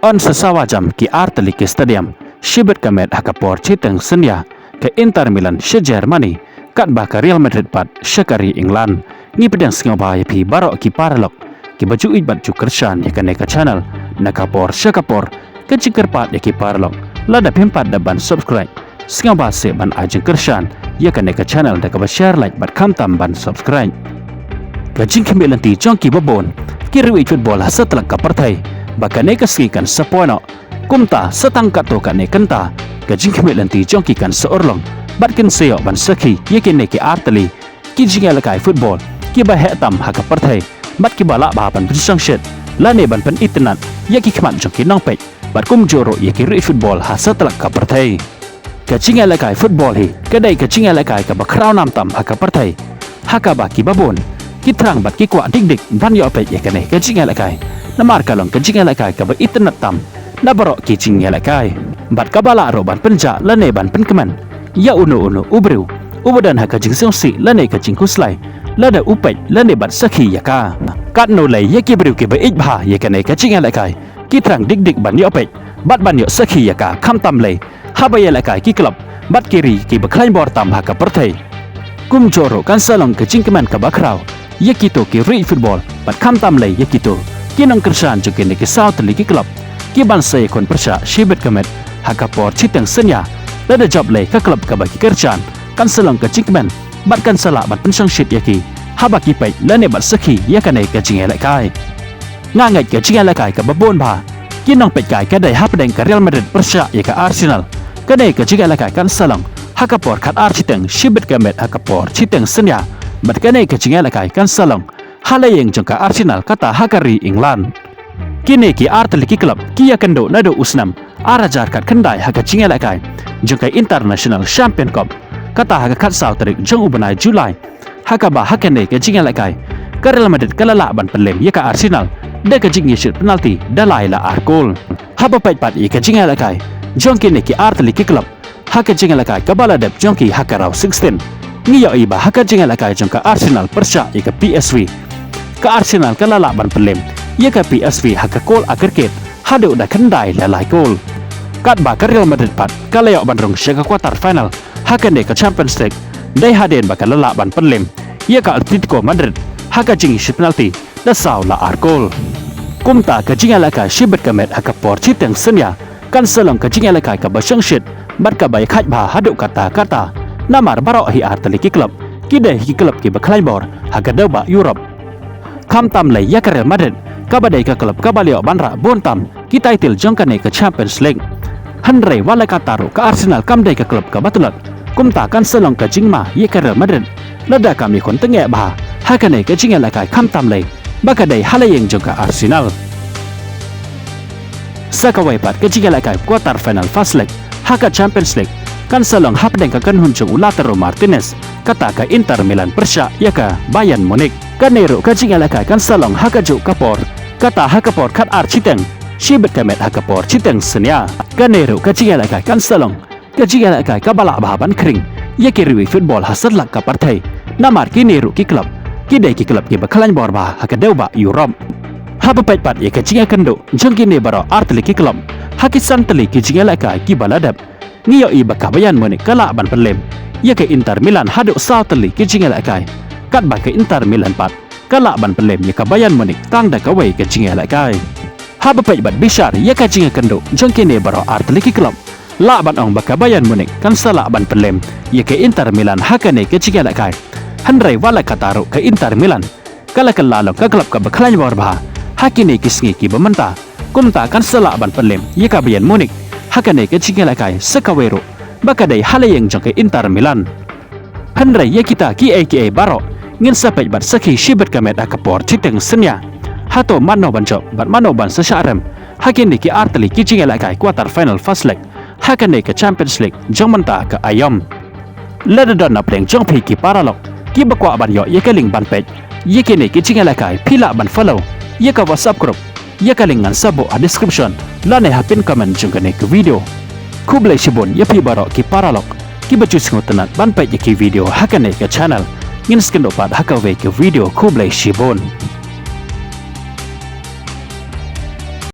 On sesawajam ki Artylli ki stadium Shibit kamet hakapor Synia Synia ke Inter Milan she Germany kat ba ke Real Madrid pat syakari England ni pedang singaba ya pi barok ki paralok ki baju ibat ju Kyrshan ya ke channel nakapor syakapor ke cikar pat ya ki paralok lada pimpat daban subscribe singaba se ban ajeng Kyrshan ya ke channel da ka share like bat kamtam ban subscribe ke jingkemi lanti jongki babon ki riwi football setelah ka partai bakane kasikan sepono kumta setangkat to kane kenta gajing kemit lanti jongki kan seorlong batkin seo ban saki yakin neki Artylli ki jinga lakai football ki ba hetam haka partai bat ki bala ba ban pensang shit lane ban pen internet yaki kmat jongki nongpek bat kum joro yaki ri football ha setelah ka partai gajing lakai football hi kadai gajing lakai ka ba crown nam tam haka partai haka ba ki babon ki terang bat ki kwa dik ban yo pek yakane gajing lakai namar kalong kejing lakai ka ba internet tam na barok kicing lakai bat kabala ro ban penja lane ban penkeman ya uno ubru ubadan ha kejing songsi lane kejing kuslai lada upet lane bat sakhi yaka kat no lai yaki bru ke ba ijbha yakane kejing lakai ki trang dik ban yo pek bat ban yo sakhi yaka kham tam lai ha ba lakai ki club bat kiri ki ba klain bor tam ha ka perthai kum joro kan salong kejing keman ka ba kraw yaki to ki ri football bat kham tam lai yaki to kinong Kyrshan juga neki South League Club ki ban sai kon persya Shibit kamet hakapor Synia Synia lada job lay ka club ka bagi Kyrshan kan selong ka cikmen bat kan sala bat pensang shit yaki habaki pai lane bat sakhi yakane ka jingelai kai ngangai ka jingelai kai ka babon ba kinong pet kai ka dai hapdeng ka Real Madrid persya ya ka Arsenal ka dai ka jingelai kai kan selong hakapor kat Syiteng Shibit kamet hakapor Syiteng Synia bat ka dai ka jingelai kai kan selong halayeng jangka Arsenal kata hakari England kini ki Artylli ki club ki yakendo nado usnam arajar kat kendai haka cingelakai jangka International Champion Cup kata haka kat South League jang ubenai Julai haka ba hakene ke cingelakai ke Real Madrid kalala ban pelem ya ka Arsenal da ka jingi shit penalti dalai la arkol haba pat i ka cingelakai jang kini ki Artylli ki club haka cingelakai kabala dep jangki haka raw 16 ngiyo iba haka cingelakai jangka Arsenal persya i ka PSV ke Arsenal ke lalaban pelem ia ke PSV haka kol akhirket hadu dah kendai lalai kol kat ba ke Real Madrid pat ke leo bandrung syaga quarter final haka ne ke Champions League dai haden ba ke lalaban pelem ia ke Atletico Madrid haka jingi shit penalti da saw la arkol kumta ke jinga laka Shibit kamet haka por Syiteng Synia kan selong ke jinga laka ke basang shit bat ka bai khat ba hadu kata namar barok hi Artylli ki club ki deh ki club ki ba kleinbor haka doba Europe kam tam lay ya ke Real Madrid kabadai ke klub kabalio banra bontam kita title jongkane ke Champions League hanrei wala kataru ke Arsenal kam dai ke klub ka batulat kumta kan selong ke jingma ya ke Real Madrid lada kami kon tenge bah hakane ke jinga lakai kam tam lay bakadai halayeng jongka Arsenal sakawai pat ke jinga lakai quarter final fast leg haka Champions League kan selong hapdeng ke kan huncung Lautaro Martinez kata ke Inter Milan persya ya ke Bayern Munich kanero ka jingalaka kan salong hakajuk kapor kata hakapor kat Syiteng Shibit kamet hakapor Syiteng Synia kanero ka jingalaka kan salong ka jingalaka ka balak bahaban kering ya kiriwi football hasadlak ka partai namar kinero ki club kidai ki club ki bakalan bor bah hakadeu ba Europe haba pat ya ka jingakendo jongkine baro Artylli ki club hakisan teli ki jingalaka ki baladap ngiyo iba ka Bayern Munich kala ban pelem ya ke Inter Milan hadu South League ki jingalaka kat ba ke Inter Milan pat kala ban pelem ya ka Bayern Munich tang da ka wei ke jingalakai haba pat bat bishar ya ka jingakendo jongkine baro Artylli ki club la ban ong ba ka Bayern Munich kan sala ban pelem ya ke Inter Milan hakane ke jingalakai hanrei wala kataru ke Inter Milan kala kalalo ka klub ka baklan bor ba hakine kisngi ki bamenta kumta kan sala ban pelem ya ka Bayern Munich hakane ke jingalakai sekawero bakadai halayeng jongke Inter Milan hanrei ya kita ki aka baro ngin sapet bat sakhi Shibit kamet akapor Syiteng Synia hato mano banjo bat mano ban sesarem hakine ki Artylli ki jingalakai quarter final fast leg hakane ke Champions League jongmenta ke ayom ladadon napleng jongpi ki paralok ki bakwa ban yo ya kaling ban pej ya kene ki jingalakai pila ban follow ya ka WhatsApp group ya kalingan sabo a description lane hapin comment jongkane ke video kublai shibon ya pi barok ki paralok ki baju singotenat ban pej ki video hakane ke channel ngin skendopat hakawe ke video kublai shibon